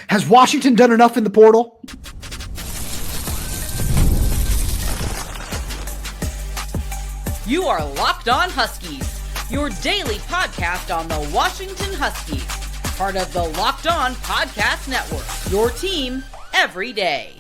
Has Washington done enough in the portal? You are Locked On Huskies, your daily podcast on the Washington Huskies, part of the Locked On Podcast Network, your team every day.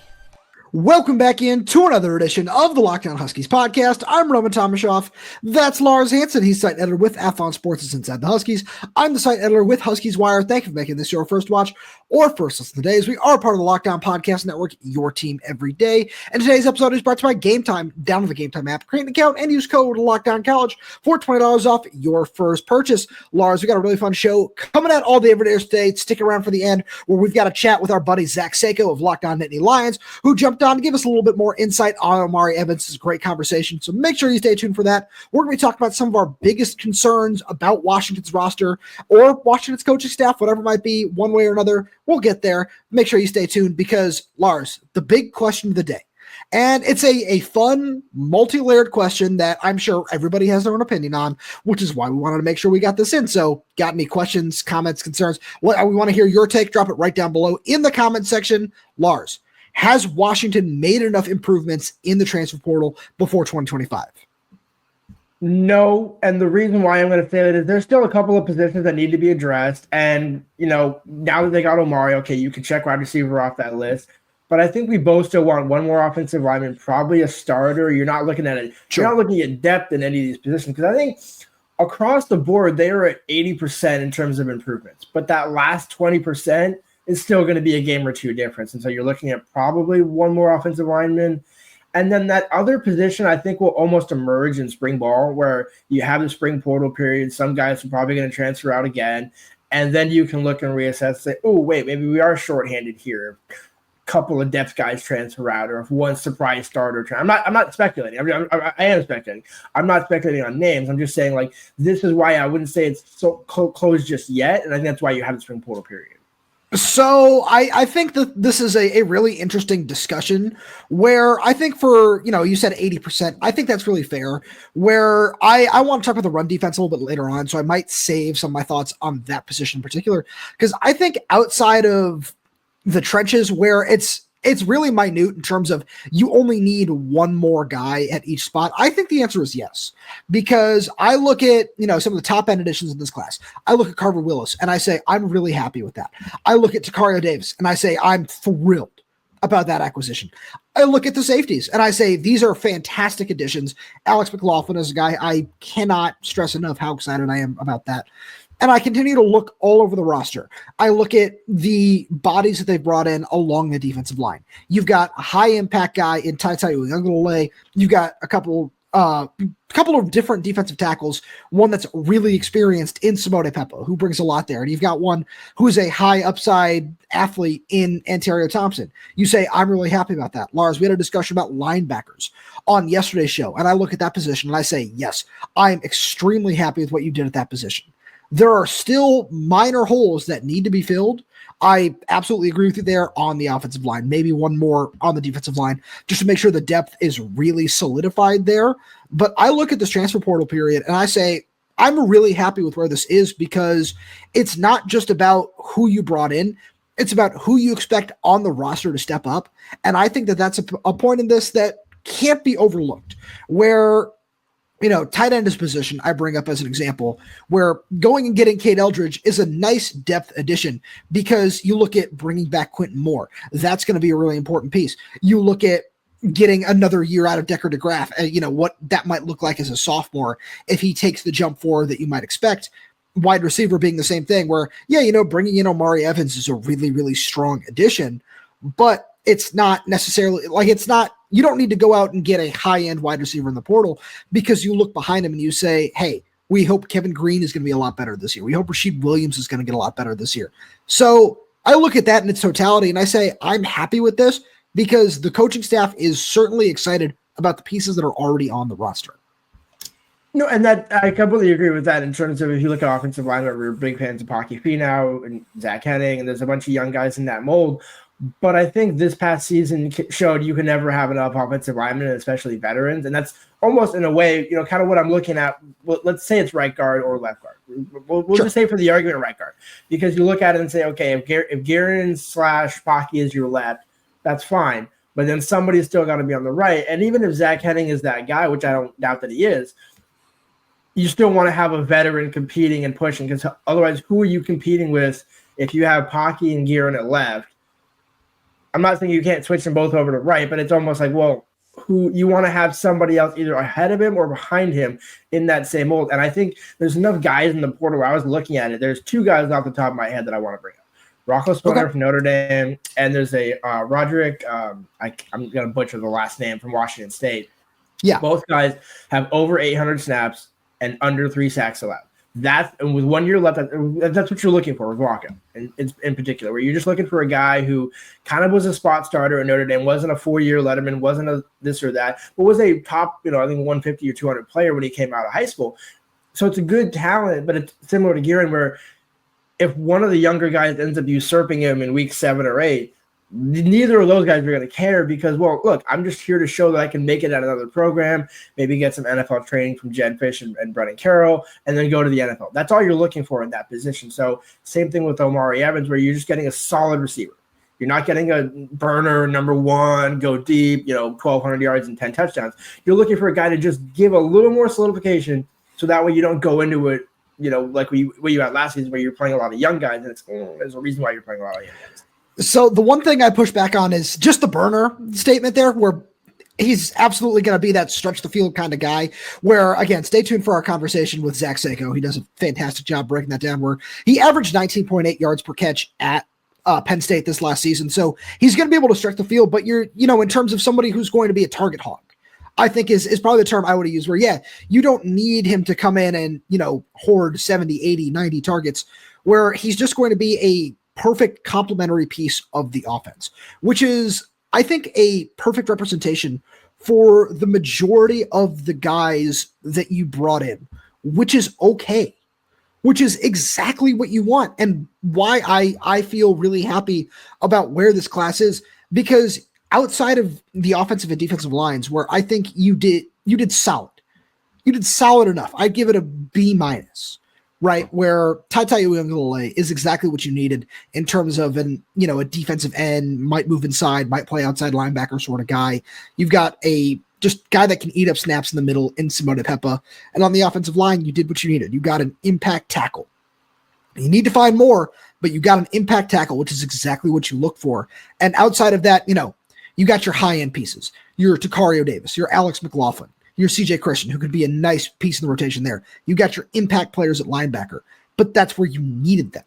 Welcome back in to another edition of the Locked On Huskies podcast. I'm Roman Tomashoff. That's Lars Hanson. He's site editor with Athlon Sports' Inside the Huskies. I'm the site editor with Huskies Wire. Thank you for making this your first watch or first listen today, as we are part of the Locked On Podcast Network, your team every day. And today's episode is brought to you by Game Time. Download the Game Time app, create an account, and use code LOCKDOWNCollege for $20 off your first purchase. Lars, we got a really fun show coming at all the everydayers today. Stick around for the end, where we've got a chat with our buddy Zach Seyko of Locked On Nittany Lions, who jumped on to give us a little bit more insight on Omari Evans. It's a great conversation, so make sure you stay tuned for that. We're going to be talking about some of our biggest concerns about Washington's roster or Washington's coaching staff, whatever it might be, one way or another. We'll get there. Make sure you stay tuned because, Lars, the big question of the day, and it's a fun, multi-layered question that I'm sure everybody has their own opinion on, which is why we wanted to make sure we got this in. So got any questions, comments, concerns? We want to hear your take. Drop it right down below in the comment section. Lars, has Washington made enough improvements in the transfer portal before 2025? No, and the reason why I'm going to say that is there's still a couple of positions that need to be addressed. And, now that they got Omari, okay, you can check wide receiver off that list. But I think we both still want one more offensive lineman, probably a starter. You're not looking at it. Sure. You're not looking at depth in any of these positions, because I think across the board they are at 80% in terms of improvements. But that last 20% is still going to be a game or two difference. And so you're looking at probably one more offensive lineman. And then that other position, I think, will almost emerge in spring ball, where you have the spring portal period. Some guys are probably going to transfer out again. And then you can look and reassess and say, oh, wait, maybe we are shorthanded here. A couple of depth guys transfer out, or if one surprise starter. I'm not speculating. I am speculating. I'm not speculating on names. I'm just saying, like, this is why I wouldn't say it's so close just yet. And I think that's why you have the spring portal period. So I think that this is a really interesting discussion where I think for, you said 80%. I think that's really fair, where I want to talk about the run defense a little bit later on. So I might save some of my thoughts on that position in particular, because I think outside of the trenches, where it's really minute in terms of you only need one more guy at each spot, I think the answer is yes. Because I look at, some of the top end additions in this class. I look at Carver Willis and I say, I'm really happy with that. I look at Tacario Davis and I say, I'm thrilled about that acquisition. I look at the safeties and I say, these are fantastic additions. Alex McLaughlin is a guy I cannot stress enough how excited I am about that. And I continue to look all over the roster. I look at the bodies that they've brought in along the defensive line. You've got a high-impact guy in Tacario. You've got a couple of different defensive tackles, one that's really experienced in Simote Pepa, who brings a lot there. And you've got one who's a high-upside athlete in Tacario Thompson. You say, I'm really happy about that. Lars, we had a discussion about linebackers on yesterday's show, and I look at that position and I say, yes, I'm extremely happy with what you did at that position. There are still minor holes that need to be filled. I absolutely agree with you there on the offensive line, maybe one more on the defensive line, just to make sure the depth is really solidified there. But I look at this transfer portal period and I say, I'm really happy with where this is, because it's not just about who you brought in. It's about who you expect on the roster to step up. And I think that that's a point in this that can't be overlooked, where tight end is position I bring up as an example, where going and getting Cade Eldridge is a nice depth addition, because you look at bringing back Quentin Moore. That's going to be a really important piece. You look at getting another year out of Decker DeGraff, what that might look like as a sophomore if he takes the jump forward that you might expect. Wide receiver being the same thing, where, bringing in Omari Evans is a really, really strong addition, but it's not necessarily you don't need to go out and get a high-end wide receiver in the portal, because you look behind him and you say, hey, we hope Kevin Green is going to be a lot better this year. We hope Rasheed Williams is going to get a lot better this year. So I look at that in its totality and I say, I'm happy with this, because the coaching staff is certainly excited about the pieces that are already on the roster. No, and that I completely agree with that in terms of, if you look at offensive line, we're big fans of Pocky Finau and Zach Henning, and there's a bunch of young guys in that mold. But I think this past season showed you can never have enough offensive linemen, especially veterans. And that's almost in a way, kind of what I'm looking at. Well, let's say it's right guard or left guard. We'll just say for the argument right guard. Because you look at it and say, okay, if Guerin / Pocky is your left, that's fine. But then somebody's still got to be on the right. And even if Zach Henning is that guy, which I don't doubt that he is, you still want to have a veteran competing and pushing. Because otherwise, who are you competing with if you have Pocky and Guerin at left? I'm not saying you can't switch them both over to right, but it's almost like, well, who you want to have somebody else either ahead of him or behind him in that same mold. And I think there's enough guys in the portal where I was looking at it. There's two guys off the top of my head that I want to bring up. Rocco Spooner from Notre Dame, and there's a Roderick, I'm going to butcher the last name, from Washington State. Yeah. Both guys have over 800 snaps and under 3 sacks allowed. And with 1 year left, that's what you're looking for with Rocco in particular, where you're just looking for a guy who kind of was a spot starter at Notre Dame, wasn't a 4-year letterman, wasn't a this or that, but was a top, I think 150 or 200 player when he came out of high school. So it's a good talent, but it's similar to Guerin, where if one of the younger guys ends up usurping him in week 7 or 8, neither of those guys are going to care because, well, look, I'm just here to show that I can make it at another program, maybe get some NFL training from Jedd Fisch and Brennan Carroll, and then go to the NFL. That's all you're looking for in that position. So same thing with Omari Evans, where you're just getting a solid receiver. You're not getting a burner, number 1, go deep, 1,200 yards and 10 touchdowns. You're looking for a guy to just give a little more solidification so that way you don't go into it, like what you had last season where you're playing a lot of young guys, and there's a reason why you're playing a lot of young guys. So the one thing I push back on is just the burner statement there, where he's absolutely going to be that stretch the field kind of guy, where, again, stay tuned for our conversation with Zach Seyko. He does a fantastic job breaking that down, where he averaged 19.8 yards per catch at Penn State this last season. So he's going to be able to stretch the field, but you're, in terms of somebody who's going to be a target hog, I think is probably the term I would use, where, yeah, you don't need him to come in and, hoard 70, 80, 90 targets, where he's just going to be a perfect complementary piece of the offense, which is, I think, a perfect representation for the majority of the guys that you brought in, which is okay, which is exactly what you want. And why I feel really happy about where this class is, because outside of the offensive and defensive lines, where I think you did solid, you did solid enough. I'd give it a B-, right? Where Taitai Uiagalelei is exactly what you needed in terms of a defensive end, might move inside, might play outside linebacker sort of guy. You've got a just guy that can eat up snaps in the middle in Simote Pepa. And on the offensive line, you did what you needed. You got an impact tackle. You need to find more, but you got an impact tackle, which is exactly what you look for. And outside of that, you got your high-end pieces. Your Tacario Davis, your Alex McLaughlin, your CJ Christian, who could be a nice piece in the rotation there. You got your impact players at linebacker, but that's where you needed them.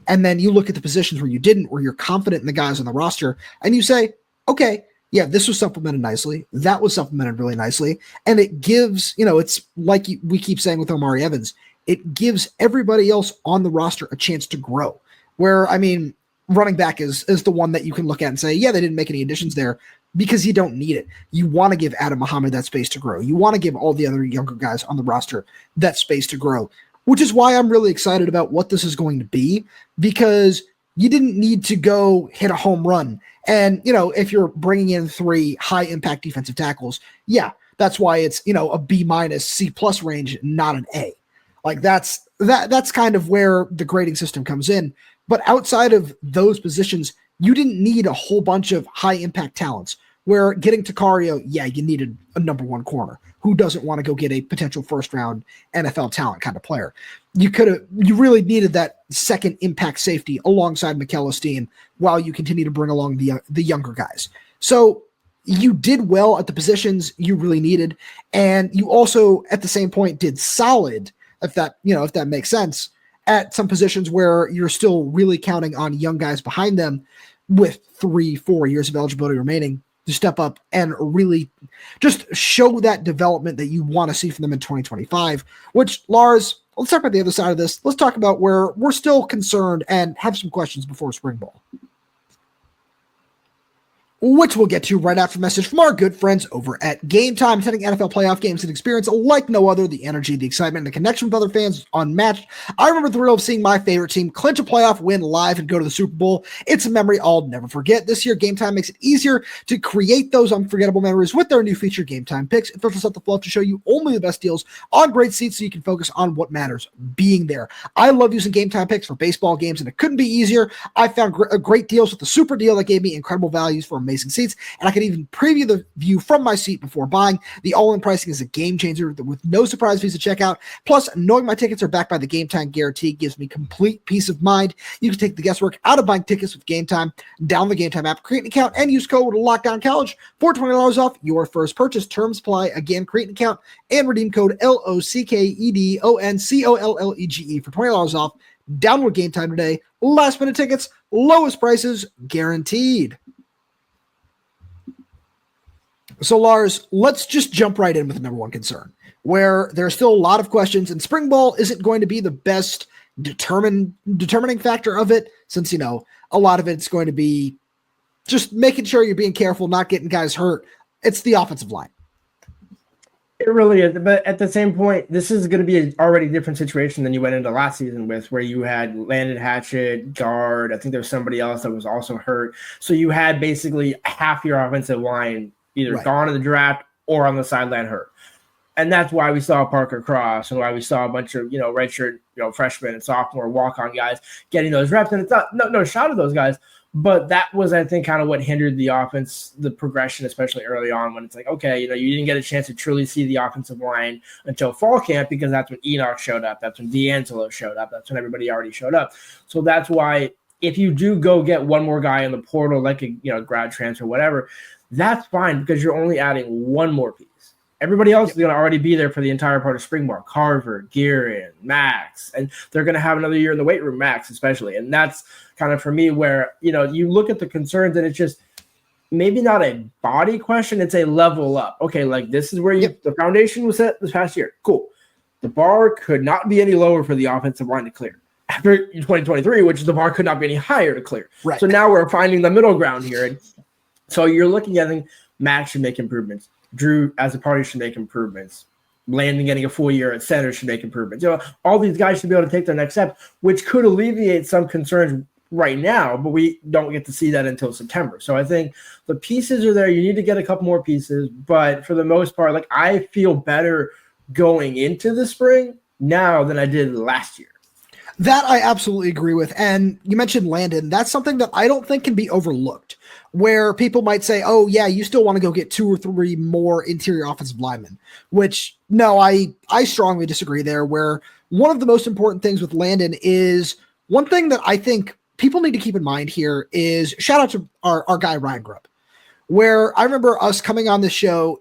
And then you look at the positions where you didn't, where you're confident in the guys on the roster, and you say, okay, yeah, this was supplemented nicely. That was supplemented really nicely. And it gives, it's like we keep saying with Omari Evans, it gives everybody else on the roster a chance to grow. Where, running back is the one that you can look at and say, yeah, they didn't make any additions there, because you don't need it. You want to give Adam Muhammad that space to grow. You want to give all the other younger guys on the roster that space to grow, which is why I'm really excited about what this is going to be, because you didn't need to go hit a home run. And, if you're bringing in 3 high impact defensive tackles, yeah, that's why it's, a B-, C+ range, not an A. Like that's kind of where the grading system comes in. But outside of those positions, you didn't need a whole bunch of high impact talents, where getting Tacario, yeah, you needed a number 1 corner. Who doesn't want to go get a potential first round NFL talent kind of player? You really needed that second impact safety alongside Mikel Esteen while you continue to bring along the younger guys. So you did well at the positions you really needed. And you also at the same point did solid, if that makes sense, at some positions where you're still really counting on young guys behind them with 3-4 years of eligibility remaining to step up and really just show that development that you want to see from them in 2025, which, Lars, let's talk about the other side of this. Let's talk about where we're still concerned and have some questions before spring ball. which we'll get to right after a message from our good friends over at Game Time. Attending NFL playoff games and experience like no other. The energy, the excitement, and the connection with other fans is unmatched. I remember the thrill of seeing my favorite team clinch a playoff win live and go to the Super Bowl. It's a memory I'll never forget. This year, Game Time makes it easier to create those unforgettable memories with their new feature, Game Time Picks. It filters out the fluff to show you only the best deals on great seats so you can focus on what matters, being there. I love using Game Time Picks for baseball games, and it couldn't be easier. I found great deals with the super deal that gave me incredible values for amazing seats, and I could even preview the view from my seat before buying. The all-in pricing is a game changer with no surprise fees at checkout. Plus, knowing my tickets are backed by the Game Time guarantee gives me complete peace of mind. You can take the guesswork out of buying tickets with Game Time. Download the Game Time app, create an account, and use code LOCKDOWNCollege for $20 off your first purchase. Terms apply. Again, create an account and redeem code LOCKEDONCOLLEGE for $20 off. Download Game Time today. Last minute tickets, lowest prices guaranteed. So, Lars, let's just jump right in with the number one concern, where there's still a lot of questions, and spring ball isn't going to be the best determining factor of it, since, a lot of it's going to be just making sure you're being careful, not getting guys hurt. It's the offensive line. It really is. But at the same point, this is going to be an already different situation than you went into last season with, where you had Landon Hatchett, guard. I think there was somebody else that was also hurt. So you had basically half your offensive line either gone in the draft or on the sideline hurt. And that's why we saw Parker Cross and why we saw a bunch of, redshirt, freshmen and sophomore walk-on guys getting those reps. And it's not no shot at those guys, but that was, I think, kind of what hindered the offense, the progression, especially early on, when it's like, okay, you didn't get a chance to truly see the offensive line until fall camp, because that's when Enoch showed up. That's when D'Angelo showed up. That's when everybody already showed up. So that's why if you do go get one more guy in the portal, like a grad transfer, whatever, that's fine, because you're only adding one more piece. Everybody else is going to already be there for the entire part of spring ball. Carver, Gearin, Max, and they're going to have another year in the weight room, Max especially. And that's kind of, for me, where, you look at the concerns and it's just maybe not a body question, it's a level up. Okay, like this is where the foundation was set this past year. Cool. The bar could not be any lower for the offensive line to clear. After 2023, which the bar could not be any higher to clear. Right. So now we're finding the middle ground here. And so you're looking at it, Max should make improvements. Drew, as a party, should make improvements. Landon getting a full year at center should make improvements. All these guys should be able to take their next step, which could alleviate some concerns right now, but we don't get to see that until September. So I think the pieces are there. You need to get a couple more pieces, but for the most part, I feel better going into the spring now than I did last year. That I absolutely agree with. And you mentioned Landon. That's something that I don't think can be overlooked, where people might say, oh, yeah, you still want to go get 2 or 3 more interior offensive linemen, which, no, I strongly disagree there, where one of the most important things with Landon is one thing that I think people need to keep in mind here is shout out to our guy, Ryan Grubb, where I remember us coming on this show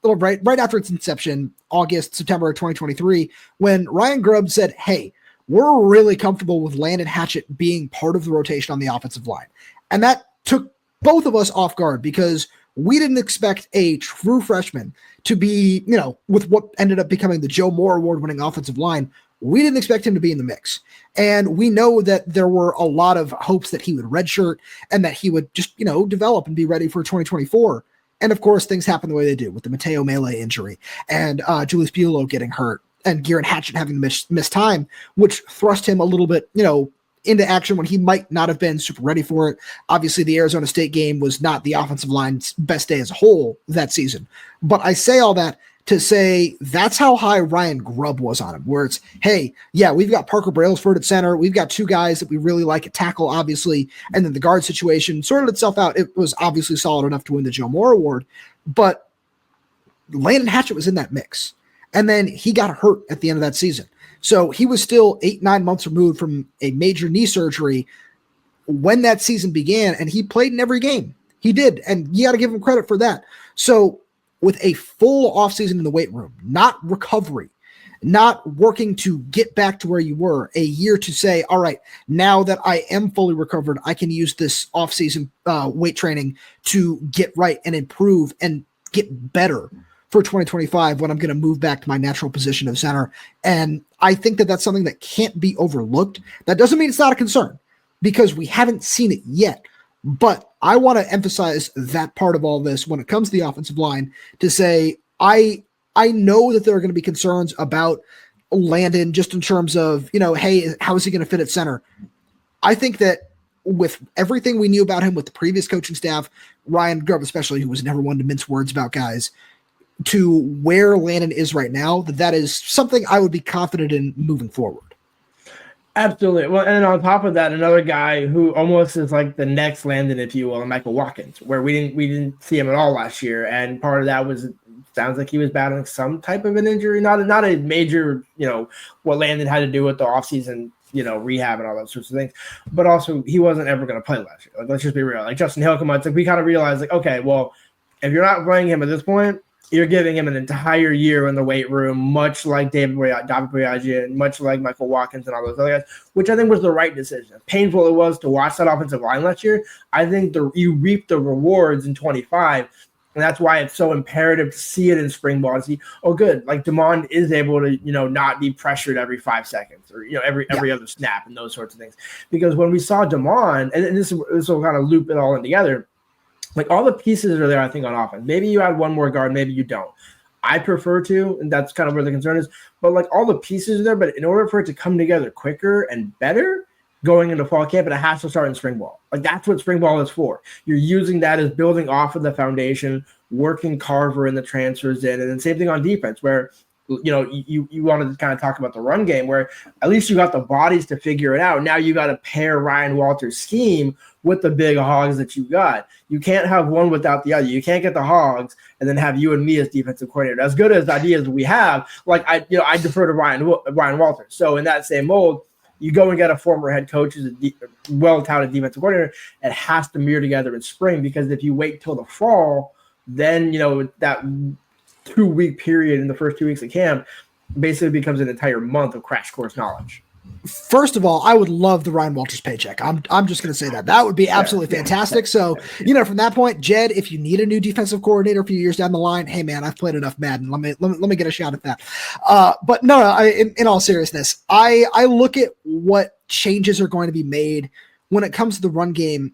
right after its inception, September of 2023, when Ryan Grubb said, hey, we're really comfortable with Landon Hatchett being part of the rotation on the offensive line. And that took both of us off guard, because we didn't expect a true freshman to be, with what ended up becoming the Joe Moore award-winning offensive line, we didn't expect him to be in the mix. And we know that there were a lot of hopes that he would redshirt and that he would just, develop and be ready for 2024. And of course, things happen the way they do, with the Mateo Mele injury and Julius Buelow getting hurt, and Gearin Hatchett having missed time, which thrust him a little bit, into action when he might not have been super ready for it. Obviously, the Arizona State game was not the offensive line's best day as a whole that season. But I say all that to say that's how high Ryan Grubb was on him, where it's, hey, yeah, we've got Parker Brailsford at center. We've got 2 guys that we really like at tackle, obviously, and then the guard situation sorted itself out. It was obviously solid enough to win the Joe Moore Award, but Landon Hatchett was in that mix. And then he got hurt at the end of that season. So he was still 8-9 months removed from a major knee surgery when that season began, and he played in every game. He did, and you got to give him credit for that. So with a full offseason in the weight room, not recovery, not working to get back to where you were, a year to say, all right, now that I am fully recovered, I can use this offseason weight training to get right and improve and get better for 2025 when I'm going to move back to my natural position of center. And I think that that's something that can't be overlooked. That doesn't mean it's not a concern, because we haven't seen it yet. But I want to emphasize that part of all this when it comes to the offensive line to say, I know that there are going to be concerns about Landon just in terms of, hey, how is he going to fit at center? I think that with everything we knew about him with the previous coaching staff, Ryan Grubb especially, who was never one to mince words about guys, to where Landon is right now, that is something I would be confident in moving forward. Absolutely. Well, and on top of that, another guy who almost is like the next Landon, if you will, Michael Watkins, where we didn't see him at all last year, and part of that was sounds like he was battling some type of an injury, not a major, what Landon had to do with the offseason, rehab and all those sorts of things, but also he wasn't ever going to play last year. Like, let's just be real. Like Justin Hill, it's like we kind of realized, like, okay, well, if you're not playing him at this point, you're giving him an entire year in the weight room, much like David Boyajian, and much like Michael Watkins and all those other guys, which I think was the right decision. As painful it was to watch that offensive line last year, I think you reap the rewards in 25, and that's why it's so imperative to see it in spring ball and see, oh, good, like DeMond is able to, not be pressured every 5 seconds or, every other snap and those sorts of things. Because when we saw DeMond, and this will kind of loop it all in together, like all the pieces are there, I think, on offense. Maybe you add one more guard, maybe you don't. I prefer to, and that's kind of where the concern is. But like all the pieces are there, but in order for it to come together quicker and better going into fall camp, it has to start in spring ball. Like that's what spring ball is for. You're using that as building off of the foundation, working Carver in the transfers in, and then same thing on defense where you wanted to kind of talk about the run game where at least you got the bodies to figure it out. Now you got to pair Ryan Walter's scheme with the big hogs that you got. You can't have one without the other. You can't get the hogs and then have you and me as defensive coordinator. As good as ideas we have, like I defer to Ryan Walter. So in that same mold, you go and get a former head coach who's a well-touted defensive coordinator. It has to mirror together in spring because if you wait till the fall, then that 2-week period in the first 2 weeks of camp basically becomes an entire month of crash course knowledge. First of all, I would love the Ryan Walters paycheck. I'm just going to say that would be absolutely fantastic. So, from that point, Jedd, if you need a new defensive coordinator a few years down the line, hey man, I've played enough Madden. Let me get a shot at that. But no, in all seriousness, I look at what changes are going to be made when it comes to the run game.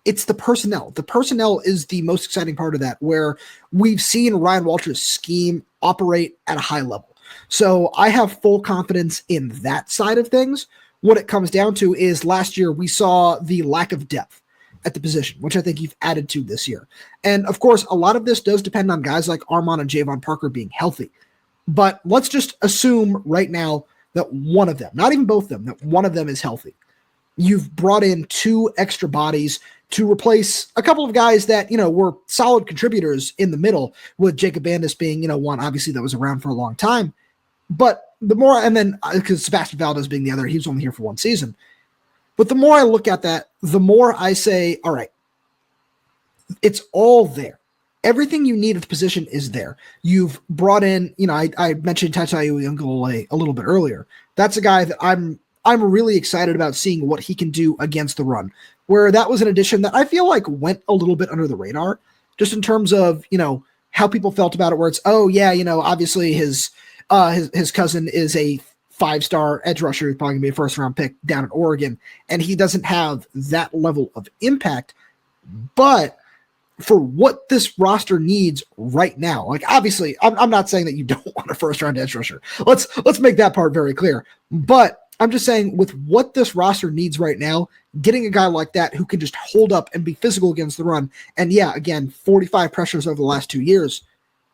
It's the personnel. The personnel is the most exciting part of that, where we've seen Ryan Walters' scheme operate at a high level. So I have full confidence in that side of things. What it comes down to is last year we saw the lack of depth at the position, which I think you've added to this year. And of course, a lot of this does depend on guys like Armon and Javon Parker being healthy. But let's just assume right now that one of them, not even both of them, that one of them is healthy. You've brought in 2 extra bodies to replace a couple of guys that, were solid contributors in the middle, with Jacob Bandis being, one obviously that was around for a long time. But the more, and then because Sebastian Valdez being the other, he was only here for 1 season. But the more I look at that, the more I say, all right, it's all there. Everything you need at the position is there. You've brought in, I mentioned Tacario Davis a little bit earlier. That's a guy that I'm really excited about seeing what he can do against the run, where that was an addition that I feel like went a little bit under the radar, just in terms of, how people felt about it, where it's, oh yeah, obviously his cousin is a 5-star edge rusher who's probably gonna be a first-round pick down in Oregon, and he doesn't have that level of impact. But for what this roster needs right now, like obviously, I'm not saying that you don't want a first-round edge rusher. Let's make that part very clear. But I'm just saying with what this roster needs right now, getting a guy like that who can just hold up and be physical against the run, and yeah, again, 45 pressures over the last 2 years,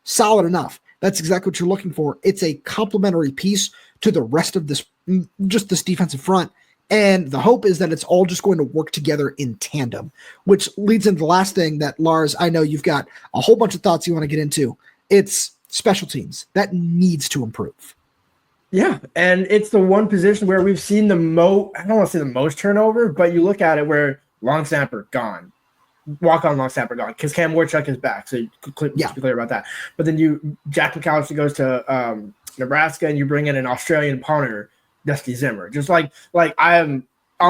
solid enough. That's exactly what you're looking for. It's a complementary piece to the rest of this defensive front. And the hope is that it's all just going to work together in tandem, which leads into the last thing that, Lars, I know you've got a whole bunch of thoughts you want to get into. It's special teams. That needs to improve. Yeah, and it's the one position where we've seen I don't want to say the most turnover, but you look at it where long snapper gone. Walk-on long snapper gone because Cam Warchuk is back, so you could be clear about that. But then Jack McAllister goes to Nebraska, and you bring in an Australian punter, Dusty Zimmer. Just like I'm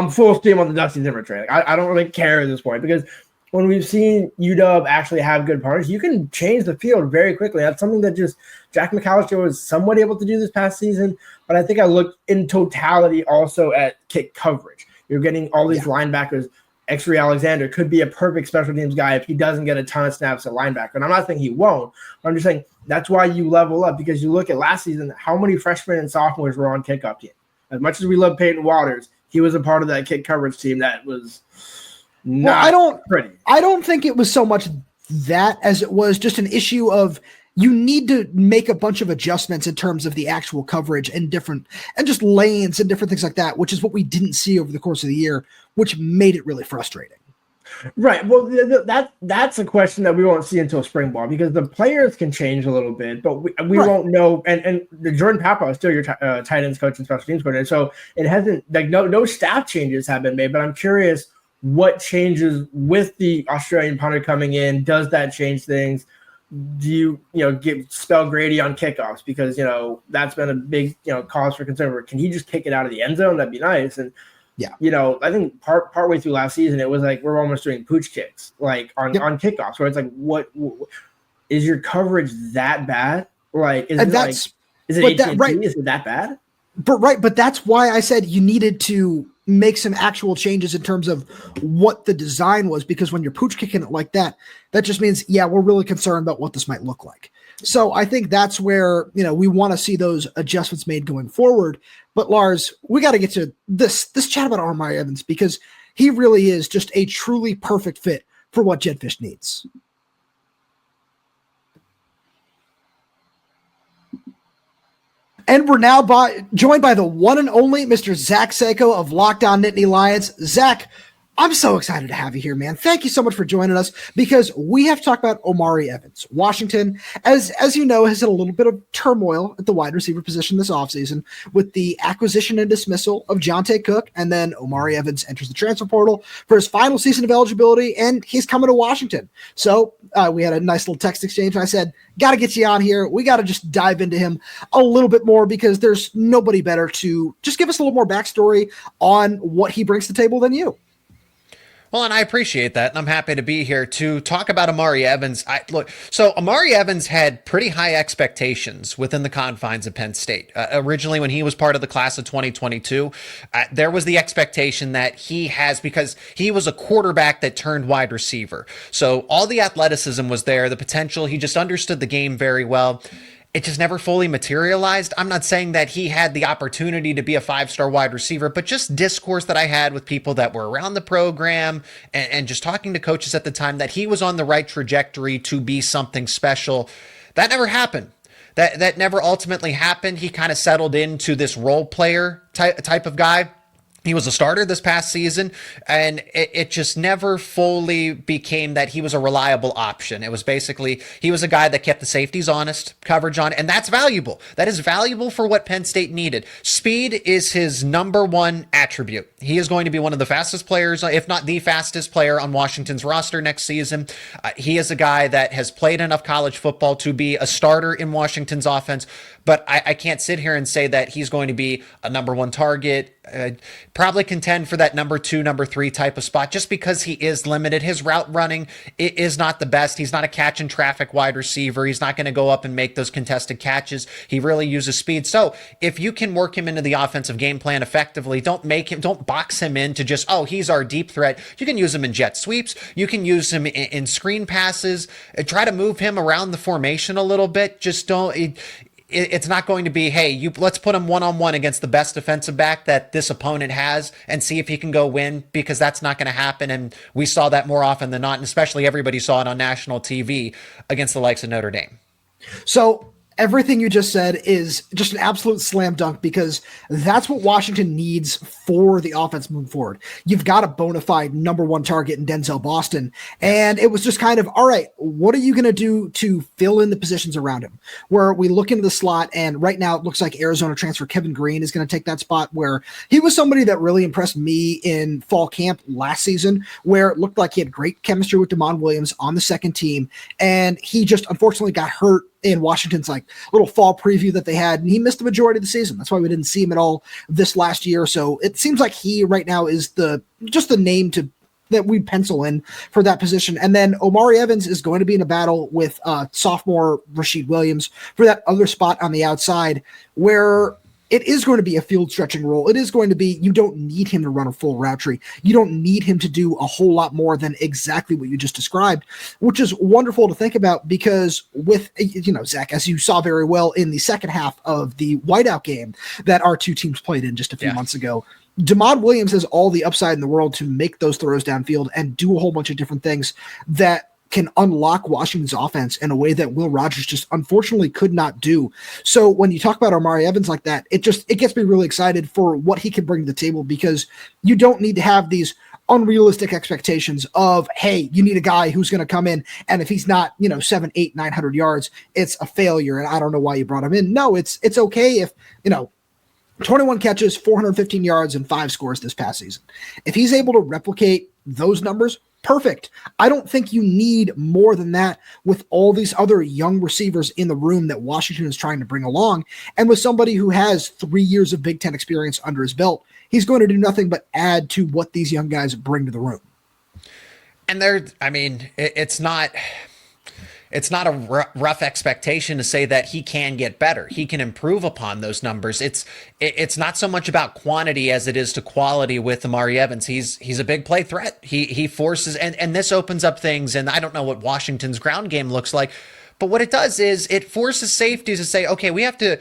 full steam on the Dusty Zimmer train. I don't really care at this point because when we've seen UW actually have good punters, you can change the field very quickly. That's something that just Jack McAllister was somewhat able to do this past season. But I think I looked in totality also at kick coverage. You're getting all these linebackers X-Ray Alexander could be a perfect special teams guy if he doesn't get a ton of snaps at linebacker. And I'm not saying he won't. I'm just saying that's why you level up, because you look at last season, how many freshmen and sophomores were on kickoff team. As much as we love Peyton Waters, he was a part of that kick coverage team that was not pretty. I don't think it was so much that as it was just an issue of you need to make a bunch of adjustments in terms of the actual coverage and just lanes and different things like that, which is what we didn't see over the course of the year, which made it really frustrating. Right. Well, that's a question that we won't see until spring ball, because the players can change a little bit, but we won't know. And the Jordan Papa is still your tight ends coach and special teams coordinator, so it hasn't, like, no staff changes have been made. But I'm curious what changes with the Australian punter coming in. Does that change things? Do you spell Grady on kickoffs, because that's been a big cause for concern. Can he just kick it out of the end zone? That'd be nice. And yeah, I think partway through last season, it was like we're almost doing pooch kicks, like on kickoffs, where it's like, what is your coverage that bad? Like, is it AT&T? Is it that bad? But that's why I said you needed to make some actual changes in terms of what the design was, because when you're pooch kicking it like that, that just means, we're really concerned about what this might look like. So I think that's where, we want to see those adjustments made going forward. But Lars, we got to get to this chat about Omari Evans, because he really is just a truly perfect fit for what Jedd Fisch needs. And we're now joined by the one and only Mr. Zach Seyko of Locked On Nittany Lions. Zach, I'm so excited to have you here, man. Thank you so much for joining us, because we have to talk about Omari Evans. Washington, as you know, has had a little bit of turmoil at the wide receiver position this offseason with the acquisition and dismissal of Jonte Cook, and then Omari Evans enters the transfer portal for his final season of eligibility, and he's coming to Washington. So we had a nice little text exchange, and I said, got to get you on here. We got to just dive into him a little bit more, because there's nobody better to just give us a little more backstory on what he brings to the table than you. Well, and I appreciate that, and I'm happy to be here to talk about Omari Evans. So Omari Evans had pretty high expectations within the confines of Penn State. Originally, when he was part of the class of 2022, there was the expectation that because he was a quarterback that turned wide receiver. So all the athleticism was there, the potential. He just understood the game very well. It just never fully materialized. I'm not saying that he had the opportunity to be a 5-star wide receiver, but just discourse that I had with people that were around the program and just talking to coaches at the time, that he was on the right trajectory to be something special. That never happened. That never ultimately happened. He kind of settled into this role player type of guy. He was a starter this past season, and it just never fully became that he was a reliable option. It was basically, he was a guy that kept the safeties honest, coverage on, and that's valuable. That is valuable for what Penn State needed. Speed is his number one attribute. He is going to be one of the fastest players, if not the fastest player on Washington's roster next season. He is a guy that has played enough college football to be a starter in Washington's offense, but I can't sit here and say that he's going to be a number one target, probably contend for that number 2, number 3 type of spot, just because he is limited. His route running is not the best. He's not a catch and traffic wide receiver. He's not going to go up and make those contested catches. He really uses speed. So if you can work him into the offensive game plan effectively, don't box him into just, he's our deep threat. You can use him in jet sweeps. You can use him in screen passes. Try to move him around the formation a little bit. Just don't. It's not going to be, let's put him one-on-one against the best defensive back that this opponent has and see if he can go win, because that's not going to happen. And we saw that more often than not, and especially everybody saw it on national TV against the likes of Notre Dame. So everything you just said is just an absolute slam dunk, because that's what Washington needs for the offense moving forward. You've got a bona fide number one target in Denzel Boston. And it was just kind of, all right, what are you going to do to fill in the positions around him? Where we look into the slot, and right now it looks like Arizona transfer Kevin Green is going to take that spot, where he was somebody that really impressed me in fall camp last season, where it looked like he had great chemistry with Damon Williams on the second team. And he just unfortunately got hurt in Washington's little fall preview that they had, and he missed the majority of the season. That's why we didn't see him at all this last year. So it seems like he right now is the name that we pencil in for that position. And then Omari Evans is going to be in a battle with sophomore Rashid Williams for that other spot on the outside, where it is going to be a field stretching role. It is going to be, you don't need him to run a full route tree. You don't need him to do a whole lot more than exactly what you just described, which is wonderful to think about because with, Zach, as you saw very well in the second half of the whiteout game that our two teams played in just a few months ago, DeMond Williams has all the upside in the world to make those throws downfield and do a whole bunch of different things that can unlock Washington's offense in a way that Will Rogers just unfortunately could not do. So when you talk about Omari Evans like that, it gets me really excited for what he can bring to the table because you don't need to have these unrealistic expectations of, hey, you need a guy who's going to come in and if he's not, 7, 8, 900 yards, it's a failure. And I don't know why you brought him in. No, it's okay if, 21 catches, 415 yards, and 5 scores this past season. If he's able to replicate those numbers, perfect. I don't think you need more than that with all these other young receivers in the room that Washington is trying to bring along. And with somebody who has 3 years of Big Ten experience under his belt, he's going to do nothing but add to what these young guys bring to the room. And it's not a rough expectation to say that he can get better. He can improve upon those numbers. It's not so much about quantity as it is to quality with Omari Evans. He's a big play threat. He forces, and this opens up things, and I don't know what Washington's ground game looks like, but what it does is it forces safeties to say, okay, we have to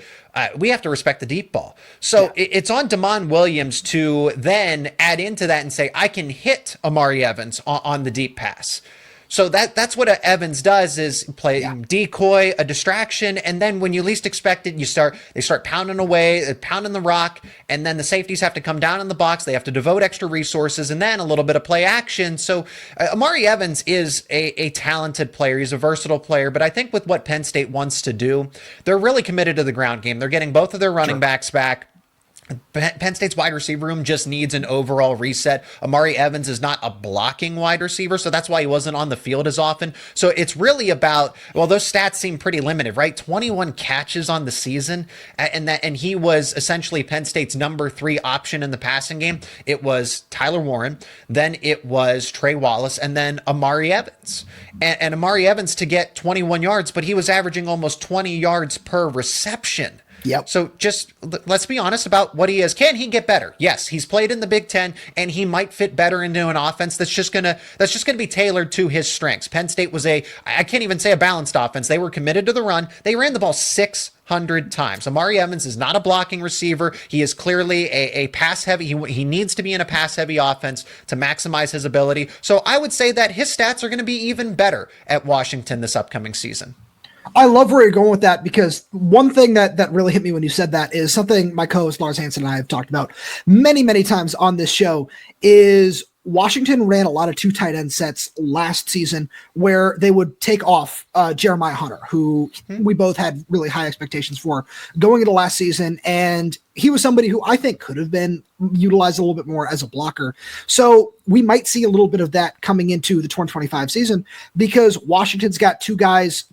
respect the deep ball. So it's on DeMond Williams to then add into that and say, I can hit Omari Evans on the deep pass. So that's what Evans does is play decoy, a distraction, and then when you least expect it, they start pounding away, pounding the rock, and then the safeties have to come down in the box. They have to devote extra resources, and then a little bit of play action. So Omari Evans is a talented player. He's a versatile player, but I think with what Penn State wants to do, they're really committed to the ground game. They're getting both of their running backs back. Penn State's wide receiver room just needs an overall reset. Omari Evans is not a blocking wide receiver, so that's why he wasn't on the field as often. So it's really about, well, those stats seem pretty limited, right? 21 catches on the season, and he was essentially Penn State's number 3 option in the passing game. It was Tyler Warren, then it was Trey Wallace, and then Omari Evans. And Omari Evans to get 21 yards, but he was averaging almost 20 yards per reception. Yep. So just let's be honest about what he is. Can he get better? Yes, he's played in the Big Ten, and he might fit better into an offense that's just gonna be tailored to his strengths. Penn State was I can't even say a balanced offense. They were committed to the run. They ran the ball 600 times. Omari Evans is not a blocking receiver. He is clearly a pass heavy. He needs to be in a pass heavy offense to maximize his ability. So I would say that his stats are going to be even better at Washington this upcoming season. I love where you're going with that because one thing that really hit me when you said that is something my co-host Lars Hanson and I have talked about many, many times on this show is Washington ran a lot of 2 tight end sets last season where they would take off Jeremiah Hunter, who we both had really high expectations for going into last season. And he was somebody who I think could have been utilized a little bit more as a blocker. So we might see a little bit of that coming into the 2025 season because Washington's got 2 guys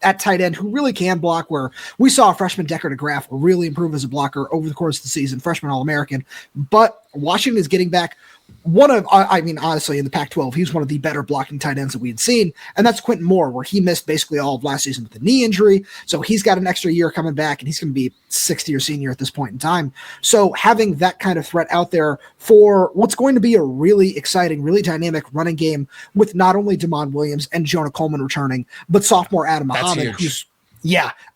at tight end who really can block, where we saw freshman Decker DeGraff really improve as a blocker over the course of the season, freshman All-American. But Washington is getting back honestly, in the Pac-12, he's one of the better blocking tight ends that we had seen, and that's Quentin Moore, where he missed basically all of last season with a knee injury, so he's got an extra year coming back, and he's going to be 60 or senior at this point in time. So having that kind of threat out there for what's going to be a really exciting, really dynamic running game with not only DeMond Williams and Jonah Coleman returning, but sophomore Adam Muhammad, who's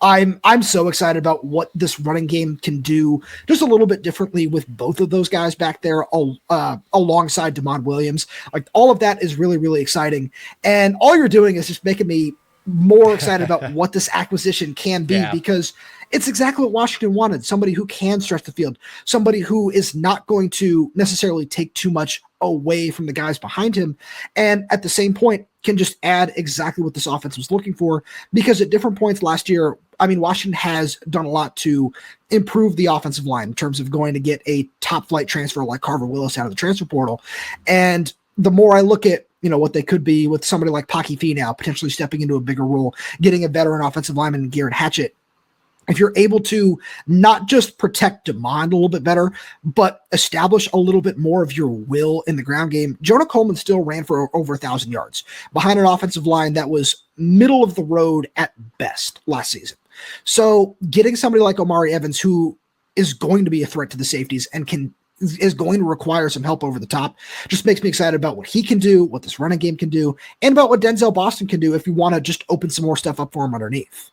I'm so excited about what this running game can do just a little bit differently with both of those guys back there alongside DeMond Williams. Like all of that is really, really exciting. And all you're doing is just making me more excited about what this acquisition can be because it's exactly what Washington wanted. Somebody who can stretch the field, somebody who is not going to necessarily take too much away from the guys behind him. And at the same point can just add exactly what this offense was looking for, because at different points last year, I mean, Washington has done a lot to improve the offensive line in terms of going to get a top flight transfer like Carver Willis out of the transfer portal. And the more I look at, what they could be with somebody like Paki Fee now potentially stepping into a bigger role, getting a veteran offensive lineman in Garrett Hatchett, if you're able to not just protect DeMond a little bit better, but establish a little bit more of your will in the ground game. Jonah Coleman still ran for over 1,000 yards behind an offensive line that was middle of the road at best last season. So getting somebody like Omari Evans, who is going to be a threat to the safeties and is going to require some help over the top. Just makes me excited about what he can do, what this running game can do, and about what Denzel Boston can do if you want to just open some more stuff up for him underneath.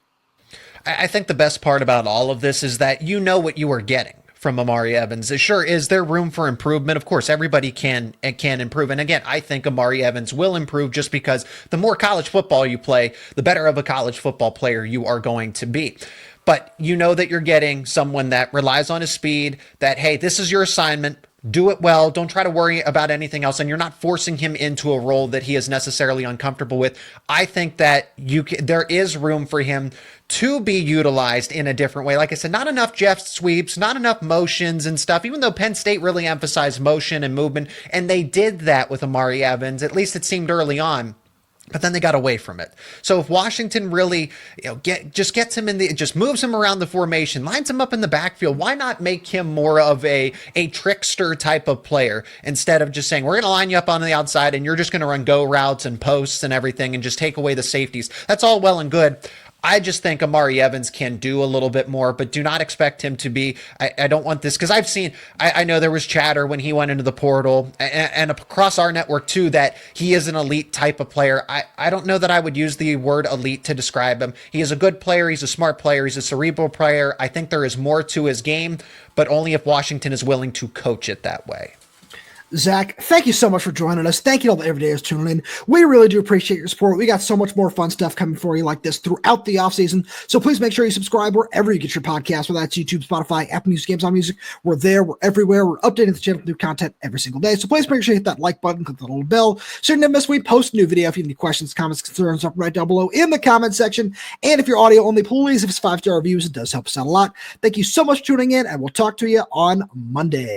I think the best part about all of this is that you know what you are getting from Omari Evans. Sure, is there room for improvement? Of course, everybody can improve. And again, I think Omari Evans will improve just because the more college football you play, the better of a college football player you are going to be. But you know that you're getting someone that relies on his speed, that, hey, this is your assignment. Do it well. Don't try to worry about anything else. And you're not forcing him into a role that he is necessarily uncomfortable with. I think that there is room for him to be utilized in a different way. Like I said, not enough jet sweeps, not enough motions and stuff, even though Penn State really emphasized motion and movement. And they did that with Omari Evans. At least it seemed early on. But then they got away from it. So if Washington really, gets him just moves him around the formation, lines him up in the backfield, why not make him more of a trickster type of player instead of just saying, we're going to line you up on the outside and you're just going to run go routes and posts and everything and just take away the safeties. That's all well and good. I just think Omari Evans can do a little bit more, but do not expect him to be. I don't want this because I know there was chatter when he went into the portal and across our network too that he is an elite type of player. I don't know that I would use the word elite to describe him. He is a good player. He's a smart player. He's a cerebral player. I think there is more to his game, but only if Washington is willing to coach it that way. Zach, thank you so much for joining us. Thank you to all the everydayers tuning in. We really do appreciate your support. We got so much more fun stuff coming for you like this throughout the offseason. So please make sure you subscribe wherever you get your podcast, whether that's YouTube, Spotify, Apple Music, Amazon Music. We're there. We're everywhere. We're updating the channel with new content every single day. So please make sure you hit that like button, click the little bell, so you never miss when we post a new video. If you have any questions, comments, concerns, drop right down below in the comment section. And if you're audio only, please, if it's 5-star reviews, it does help us out a lot. Thank you so much for tuning in, and we'll talk to you on Monday.